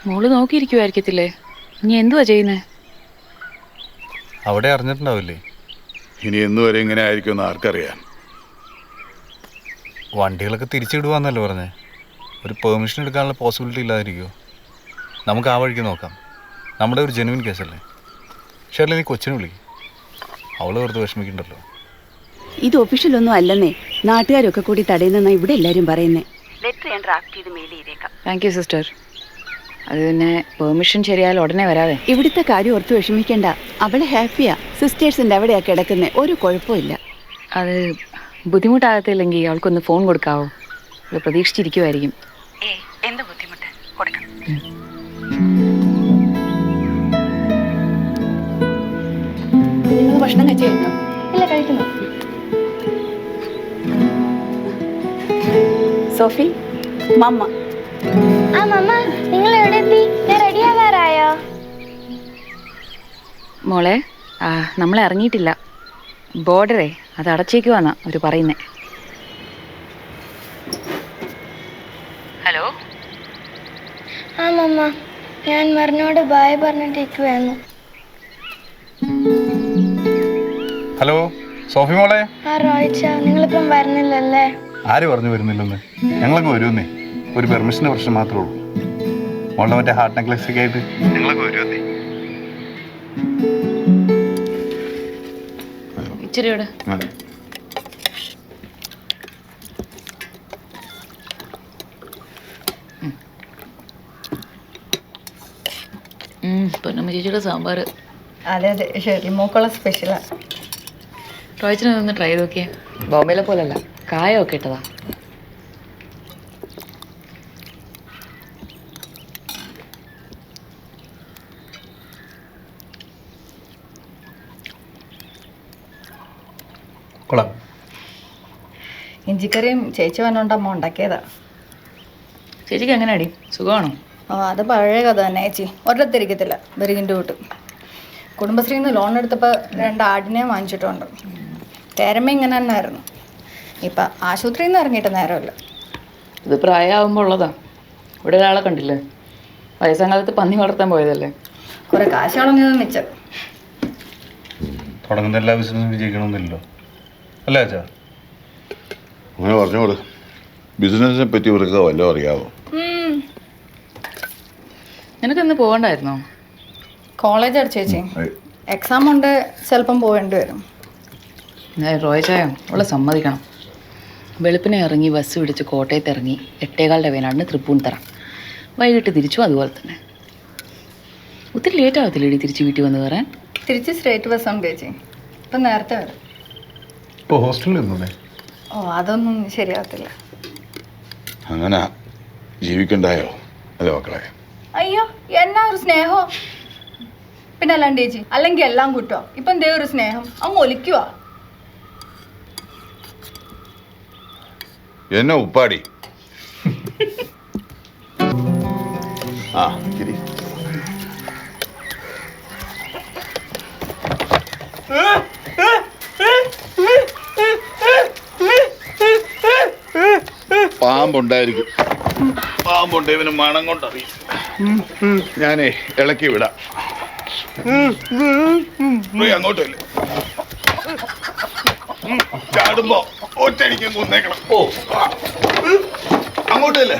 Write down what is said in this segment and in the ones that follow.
മോള് നോക്കിയിരിക്കുവായിരിക്കത്തില്ലേ? നീ എന്തുവാ ചെയ്യുന്നേ? അവിടെ അറിഞ്ഞിട്ടുണ്ടാവില്ലേ? ഇനി എന്നുവരെ ഇങ്ങനെ ആയിരിക്കുമെന്ന് ആർക്കറിയാം. വണ്ടികളൊക്കെ തിരിച്ചിടുവാന്നല്ലോ പറഞ്ഞേ. ഒരു പെർമിഷൻ എടുക്കാനുള്ള പോസിബിലിറ്റി ഇല്ലാതിരിക്കുമോ? നമുക്ക് ആ വഴിക്ക് നോക്കാം. നമ്മുടെ ഒരു ജെനുവിൻ കേസല്ലേ. ഷെർലി, നീ കൊച്ചിനെ വിളിക്കും. അവള് വെറുതെ വിഷമിക്കണ്ടല്ലോ. ഇത് ഒഫീഷ്യലൊന്നും അല്ലെന്നേ. നാട്ടുകാരൊക്കെ കൂടി തടയുന്നെന്നാ ഇവിടെ എല്ലാവരും പറയുന്നേ. ലെറ്റർ ഞാൻ ഡ്രാഫ്റ്റ് ചെയ്ത് മെയിൽ ചെയ്തേക്കാം. Thank you sister. അത് പിന്നെ പെർമിഷൻ ശരിയായാലും ഉടനെ വരാതെ. ഇവിടുത്തെ കാര്യം ഓർത്ത് വിഷമിക്കണ്ട. അവള് ഹാപ്പിയാ. സിസ്റ്റേഴ്സിന്റെ അവിടെയാ കിടക്കുന്നേ. ഒരു കുഴപ്പമില്ല. അത് ബുദ്ധിമുട്ടാകത്തില്ലെങ്കിൽ അവൾക്കൊന്ന് ഫോൺ കൊടുക്കാവോ? അവൾ പ്രതീക്ഷിച്ചിരിക്കുമായിരിക്കും. എന്ത് ബുദ്ധിമുട്ട് കൊടുക്കണം. നിങ്ങൾ ഭക്ഷണം കഴിച്ചു കഴിഞ്ഞോ? ഇല്ല, കഴിക്കുന്നു. സോഫി, മമ്മ. ആ മമ്മ, നിങ്ങൾ എവിടെ എത്തി? ഞാൻ റെഡി ആവാറായോ? മോളെ, നമ്മളെ ഇറങ്ങിയിട്ടില്ല. ബോർഡറേ അത് അടച്ചേക്കുവാന്നാ അവർ പറയുന്നേ. ഹലോ. ആ മമ്മ, ഞാൻ മറിനോട് ബായ് പറഞ്ഞിട്ടിരിക്കുവായിരുന്നു. ഹലോ സോഫി മോളെ. ആ റോയിച്ച, നിങ്ങളിപ്പം വരുന്നില്ലല്ലേ? ആര് പറഞ്ഞു വരുന്നില്ലെന്ന്? ഞങ്ങളൊക്കെ വരുമെന്നേ. ഒരു പെർമിഷൻ്റെ പ്രശ്നം മാത്രമേ ഉള്ളൂ. മോളുടെ മറ്റേ ഹാർട്ട് നെക്ലസ് ഒക്കെ ആയിട്ട് ഞങ്ങളൊക്കെ വരുമെന്നേ. ഇച്ചിരിയോട് പൊന്നമ്മ ചേച്ചിയുടെ സാമ്പാർ. അതെ അതെ, ശരി. മോക്കുള്ള സ്പെഷ്യലാ. റോയിച്ചിനെ ഒന്ന് ട്രൈ ചെയ്ത് നോക്കിയേ. ബോംബെയിലെ പോലല്ല, കായമൊക്കെ ഇട്ടതാ. കൊള്ളാം. ഇഞ്ചിക്കറിയും ചേച്ചി വന്നോണ്ട് അമ്മ ഉണ്ടാക്കിയതാ. ചേച്ചിക്ക് എങ്ങനെ അടി? സുഖമാണോ? അത് പഴയ കഥ തന്നെ ചേച്ചി. ഒരിടത്തിരിക്കത്തില്ല, ബെറികിൻ്റെ കൂട്ട്. കുടുംബശ്രീയിൽ നിന്ന് ലോൺ എടുത്തപ്പോൾ 2 ആടിനെ വാങ്ങിച്ചിട്ടുണ്ട്. തേരമ്മ ഇങ്ങനെ തന്നെ ആയിരുന്നു. ഇപ്പം ആശുപത്രിയിൽ നിന്ന് ഇറങ്ങിയിട്ട് നേരമില്ല. ഇത് പ്രായമാകുമ്പോൾ ഉള്ളതാ. ഇവിടെ ഒരാളെ കണ്ടില്ലേ, വയസ്സാം കാലത്ത് പന്നി വളർത്താൻ പോയതല്ലേ. കുറെ കാശ് കളഞ്ഞത് മിച്ചം. തുടങ്ങുന്ന എല്ലാ ബിസിനസ്സും വിജയിക്കണമെന്നില്ലല്ലോ അല്ലേ അച്ഛാ? അങ്ങനെ പറഞ്ഞോളൂ. ബിസിനസ്സിനെ പറ്റി ഇവർക്ക് വല്ലതും അറിയാവോ? നിനക്കൊന്ന് പോകണ്ടായിരുന്നോ? കോളേജാണ് ചേച്ചി. എക്സാം ഉണ്ട്, ചിലപ്പം പോകേണ്ടി വരും. റോയച്ചായ അവളെ സമ്മതിക്കണം. വെളുപ്പിനെ ഇറങ്ങി ബസ് പിടിച്ച് കോട്ടയത്ത് ഇറങ്ങി 8:15 വേനാണ് തൃപ്പൂണിത്തറ. വൈകിട്ട് തിരിച്ചു അതുപോലെ തന്നെ. ഒത്തിരി ലേറ്റ് ആകത്തില്ലേടി തിരിച്ച് വീട്ടിൽ വന്ന് കയറാൻ? തിരിച്ച് സ്ട്രേറ്റ് ബസ് ഉണ്ട് ചേച്ചി. ഇപ്പം നേരത്തെ വരും. ഇപ്പോൾ ഹോസ്റ്റലിൽ നിന്നേ? അതൊന്നും ശരിയാകത്തില്ല. അങ്ങനെ ജീവിക്കണ്ടായോ അല്ലേ മക്കളെ? അയ്യോ, എന്നാ ഒരു സ്നേഹോ. പിന്നെ അല്ലാണ്ട് ചേച്ചി, അല്ലെങ്കിൽ എല്ലാം കുറ്റോ. ഇപ്പം എന്തേ ഒരു സ്നേഹം അങ്ങ് ഒലിക്കുവാ. എന്നെ ഉപ്പാടി. ആ ശരി. പാമ്പുണ്ടായിരിക്കും. പാമ്പുണ്ട്, ഇവന് മണം കൊണ്ടറിയും. ഞാനേ ഇളക്കി വിടാം. അങ്ങോട്ടല്ലേ ചാടുമ്പോ ഒറ്റടിക്കും കൊന്നേക്കണം. അങ്ങോട്ടല്ലേ?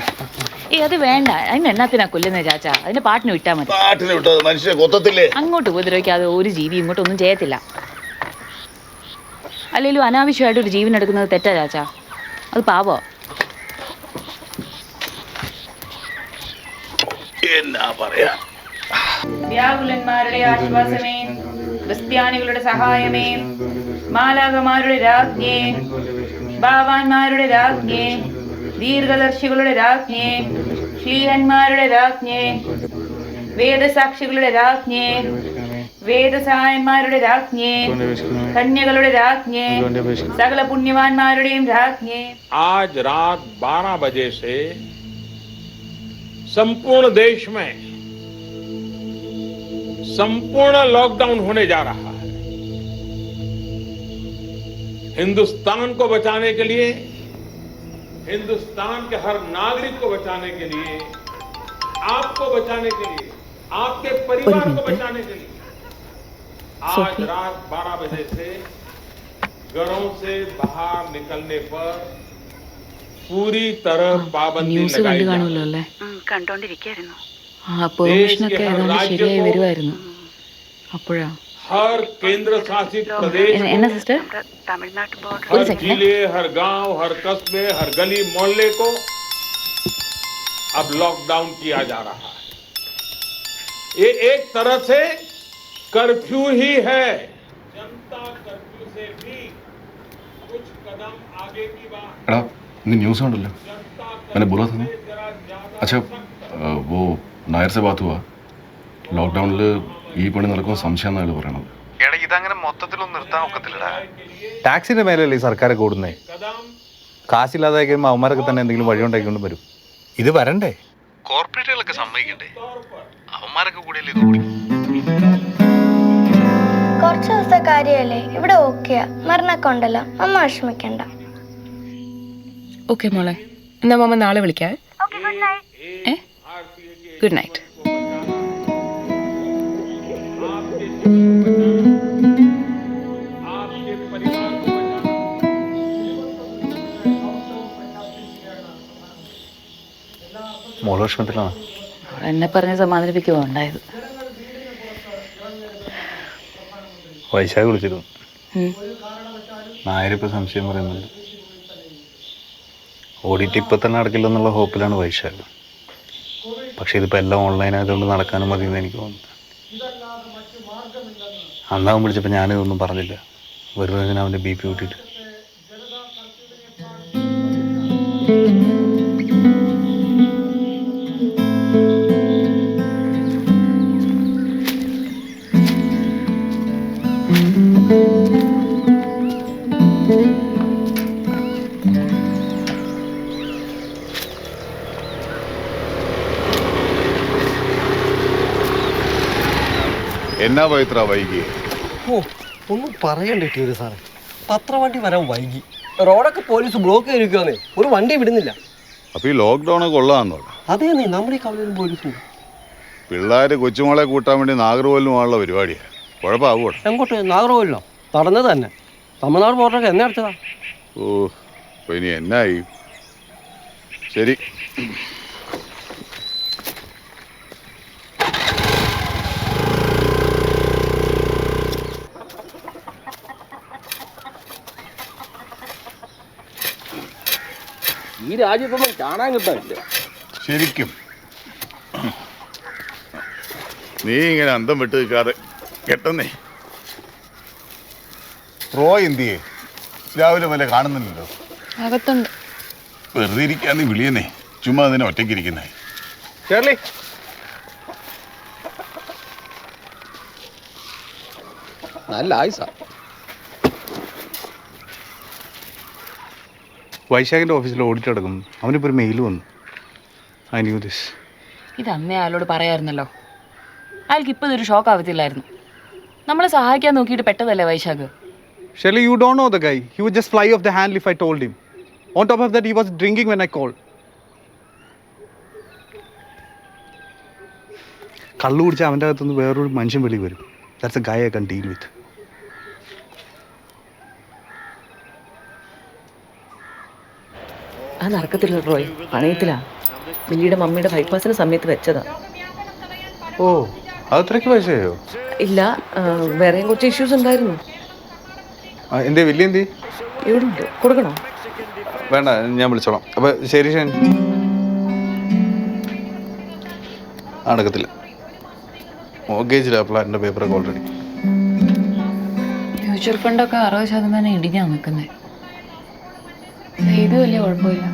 അത് വേണ്ട. അതിന് എന്നാത്തിനാ കൊല്ലുന്നേ ചാച്ചാ? അതിന്റെ പാട്ടിന് വിട്ടാൽ മതി. പാട്ടിന് വിട്ടത് മനുഷ്യ കൊത്തത്തില്ലേ? അങ്ങോട്ട് ഉപദ്രവിക്കാതെ ഒരു ജീവി ഇങ്ങോട്ടൊന്നും ചെയ്യത്തില്ല. അല്ലെങ്കിലും അനാവശ്യമായിട്ട് ഒരു ജീവൻ എടുക്കുന്നത് തെറ്റാ ചാച്ചാ. അത് പാവോ? എന്നാ പറയാ? വ്യാകുലന്മാരുടെ ആശ്വാസമേ, ക്രിസ്ത്യാനികളുടെ സഹായമേ, മാലാഖമാരുടെ രാജ്ഞേ, ബാവാന്മാരുടെ രാജ്ഞേ, ദീർഘദർശികളുടെ രാജ്ഞേ, ശ്ലീഹന്മാരുടെ രാജ്ഞേ, വേദസാക്ഷികളുടെ രാജ്ഞേ, വേദസഹായന്മാരുടെ രാജ്ഞേ, കന്യകളുടെ രാജ്ഞേ, സകല പുണ്യവാന്മാരുടെയും രാജ്ഞേ. आज रात 12 बजे से संपूर्ण देश में संपूर्ण लॉकडाउन होने जा रहा है। हिंदुस्तान को बचाने के लिए, हिंदुस्तान के हर नागरिक को बचाने के लिए आप आपको बचाने के लिए, आपके परिवार को बचाने के लिए आज रात 12 बजे से घरों से बाहर निकलने पर पूरी तरह पाबंदी ന്യൂസ് लगाई കണ്ടു जाए। കാണുമല്ലോ അല്ലേ? കണ്ടോണ്ടിരിക്കായിരുന്നു. ആ പെർമിഷനൊക്കെ ഏതാണ്ട് ശരിയായി വരുമായിരുന്നു. അപ്പോഴാ हर केंद्र शासित प्रदेश को, എന്നാ സിസ്റ്റർ? തമിഴ്നാട്ട് ബോർഡർ हर जिले, हर गांव, हर कस्बे, हर गली मोहल्ले को अब लॉकडाउन किया जा रहा है। ये एक तरह से कर्फ्यू ही है। जनता कर्फ्यू से भी कुछ कदम आगे की बात। എടാ ഇന്ന് ന്യൂസ് ഉണ്ടല്ലോ मैंने बोला था ना अच्छा वो नायर से बात हुआ ലോക്ക്ഡൗണിൽ ഈ പണി നടക്കുന്ന സംശയം എന്നാണ് പറയണത്. എടാ ഇതങ്ങനെ മൊത്തത്തിലൊന്നും നിർത്താൻ ഒക്കത്തില്ലടാ. ടാക്സിന്റെ മേലല്ലേ ഈ സർക്കാരൊക്കെ ഓടുന്നേ. കാശില്ലാതെ കഴിയുമ്പോൾ അവന്മാരൊക്കെ തന്നെ എന്തെങ്കിലും വഴി ഉണ്ടാക്കിക്കൊണ്ട് വരും. ഇത് വരണ്ടേ? കോർപ്പറേറ്റുകളൊക്കെ സമ്മതിക്കണ്ടേ? അവന്മാരൊക്കെ കൂടിയല്ലേ ഇത് ഓടി. കുറച്ച് ദിവസത്തെ കാര്യമല്ലേ, ഇവിടെ ഓക്കെയാ. മരണമൊക്കെ ഉണ്ടല്ലോ, അമ്മ വിഷമിക്കണ്ട. ഓക്കെ മോളെ, എന്നാ മാമ നാളെ വിളിക്കാം. ഏ ഗുഡ് നൈറ്റ്. आपके परिवार को बचाना। മോള് വിഷമത്തിലാണ്. എന്നെ പറഞ്ഞ് സമാധാനിപ്പിക്കുമോ ഉണ്ടായത്? വൈശാഖ് വിളിച്ചിരുന്നു. ഉം. നായരിപ്പോൾ സംശയം പറയുന്നുണ്ട്. ഓഡിറ്റ് ഇപ്പം തന്നെ നടക്കില്ലെന്നുള്ള ഹോപ്പിലാണ് വൈശാഖ്. പക്ഷെ ഇതിപ്പോൾ എല്ലാം ഓൺലൈൻ ആയതുകൊണ്ട് നടക്കാനും മതിയെന്ന് എനിക്ക് തോന്നുന്നു. അന്നാവും വിളിച്ചപ്പോൾ ഞാനിതൊന്നും പറഞ്ഞില്ല. വെറുതെ ഞാൻ അവൻ്റെ BP കൂട്ടിയിട്ട്. എന്നാ പവിത്ര വൈകി? ഓ ഒന്നും പറയണ്ടേ ഒരു സാറേ, പത്രവണ്ടി വരാൻ വൈകി. റോഡൊക്കെ പോലീസ് ബ്ലോക്ക് ചെയ്തിരിക്കുകയാണേ, ഒരു വണ്ടി വിടുന്നില്ല. അപ്പൊ ഈ ലോക്ക്ഡൗൺ കൊള്ളാന്നോ? അതേ നീ നമ്മുടെ ഈ കവലയിലും പോലീസുണ്ട്. പിള്ളേര് കൊച്ചുമോളെ കൂട്ടാൻ വേണ്ടി നാഗർകോവിലും പോകാനുള്ള പരിപാടിയാ. കുഴപ്പമാവൂടെ? എങ്ങോട്ട്? നാഗർകോവിലോ? തടഞ്ഞത് തന്നെ. തമിഴ്നാട് ബോർഡറൊക്കെ എന്നെ അടച്ചതാ. ഓ അപ്പൊ ഇനി എന്നായി? ശരി, ഈ രാജ്യത്തൊന്നും കാണാൻ കിട്ടാനില്ല ശരിക്കും. നീ ഇങ്ങനെ അന്തം വിട്ട് നിൽക്കാതെ കെട്ടുന്നേ. റോയ് എന്തിയേ? രാവിലെ വല്ല കാണുന്നില്ലല്ലോ. അകത്തുണ്ട്. വെറുതെ ഇരിക്കാന്ന് വിളിയെന്നേ, ചുമ്മാ അതിനെ ഒറ്റയ്ക്കിരിക്കുന്നേ. കേരളി നല്ല ആയുസാ. വൈശാഖിൻ്റെ ഓഫീസിൽ ഓഡിറ്റ് നടക്കും. അവനിപ്പോൾ ഒരു മെയിൽ വന്നു. I new this. ഇത് അന്നേ അയാളോട് പറയായിരുന്നല്ലോ. അയാൾക്ക് ഇപ്പോൾ ഇതൊരു ഷോക്ക് ആവത്തില്ലായിരുന്നു. നമ്മളെ സഹായിക്കാൻ നോക്കിയിട്ട് പെട്ടതല്ലേ Vaishakh. Shelly, you don't know the guy. He would just fly off the handle if I told him. On top of that, he was drinking when I called. കള്ളു കുടിച്ച് അവൻ്റെ അകത്തുനിന്ന് വേറൊരു മനുഷ്യൻ വെളി വരും. ദാറ്റ്സ് എ ഗായ് ഐ കൺ ഡീൽ വിത്ത്. അത് നടക്കത്തില്ല റോയ്, പണയത്തിലാ. മില്ലിയുടെ മമ്മിയുടെ ബൈപ്പാസിന് സമയത്ത് വെച്ചതാ. ഓ അത്രയ്ക്ക് പൈസയോ? ഇല്ല, വേറെയും കുറച്ച് ഇഷ്യൂസ് ഉണ്ടായിരുന്നു. എന്തേ വലിയ എന്തേ? ഇവിടെ ഉണ്ട്, കൊടുക്കണോ? വേണ്ട, ഞാൻ വിളിച്ചോളാം. അപ്പം ശരി ഷാൻ. നടക്കത്തില്ല. മോർഗേജിലാ പ്ലാനിൻ്റെ പേപ്പറൊക്കെ ഓൾറെഡി. മ്യൂച്വൽ ഫണ്ടൊക്കെ 60% ഇടിഞ്ഞാ നിൽക്കുന്നത്. ഇത് വലിയ കുഴപ്പമില്ല.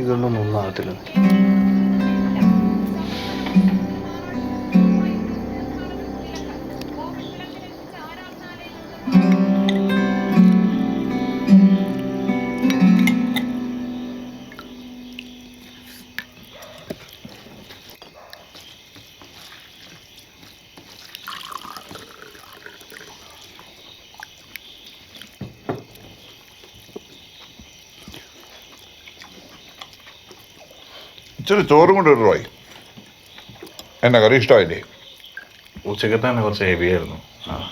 ഇതൊന്നും ഒന്നാകത്തില്ല. ഇച്ചിരി ചോറും കൊണ്ട് ഇടുവായി. എന്നാ കറി ഇഷ്ടമായില്ലേ? ഉച്ചക്കത്തെ തന്നെ കുറച്ച് ഹെവി ആയിരുന്നു.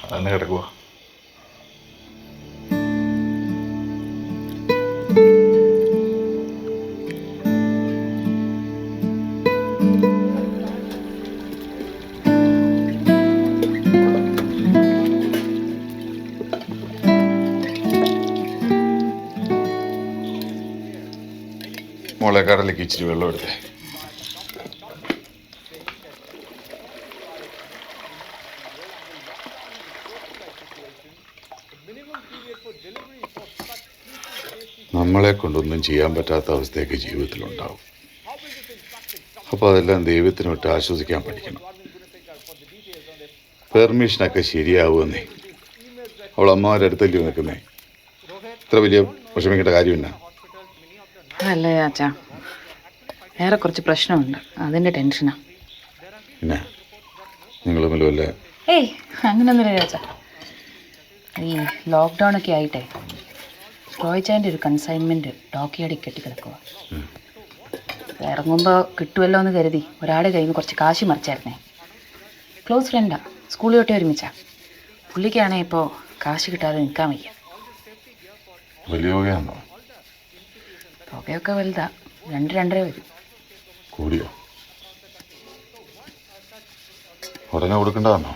അതന്നെ കിടക്കുക. മോളെ കടലേക്ക് ഇച്ചിരി വെള്ളം എടുത്തേ. നമ്മളെ കൊണ്ടൊന്നും ചെയ്യാൻ പറ്റാത്ത അവസ്ഥയൊക്കെ ജീവിതത്തിലുണ്ടാവും. അപ്പോൾ അതെല്ലാം ദൈവത്തിന് വിട്ട് ആശ്വസിക്കാൻ പഠിക്കണം. പെർമിഷനൊക്കെ ശരിയാവുമെന്നേ. അവൾ അമ്മമാരുടെ അടുത്തല്ലേ നിൽക്കുന്നേ. ഇത്ര വലിയ വിഷമിക്കേണ്ട കാര്യമില്ല. അല്ല ചാച്ചാ, വേറെ കുറച്ച് പ്രശ്നമുണ്ട്, അതിൻ്റെ ടെൻഷനാണ്. പിന്നെ നിങ്ങൾ തമ്മിലുമല്ലേ? ഏയ് അങ്ങനെയൊന്നുമില്ല ചാച്ചാ. ഈ ലോക്ക്ഡൗൺ ഒക്കെ ആയിട്ടേ റോയ്ച്ചാൻ്റെ ഒരു കൺസൈൻമെൻറ്റ് ഡോക്യാർഡിൽ കെട്ടിക്കിടക്കുക. ഇറങ്ങുമ്പോൾ കിട്ടുമല്ലോ എന്ന് കരുതി ഒരാളുടെ കയ്യിൽ നിന്ന് കുറച്ച് കാശ് മറിച്ചായിരുന്നേ. ക്ലോസ് ഫ്രണ്ടാണ്, സ്കൂളിൽ തൊട്ടേ ഒരുമിച്ചാണ്. പുള്ളിക്കാണെങ്കിൽ ഇപ്പോൾ കാശ് കിട്ടാതെ നിൽക്കാൻ വയ്യ. വലിയ തുകയാണോ? തുകയൊക്കെ വലുതാ, 2-2.5 വരും. കൂടിയോ? ഉടനെ കൊടുക്കേണ്ടതാണോ?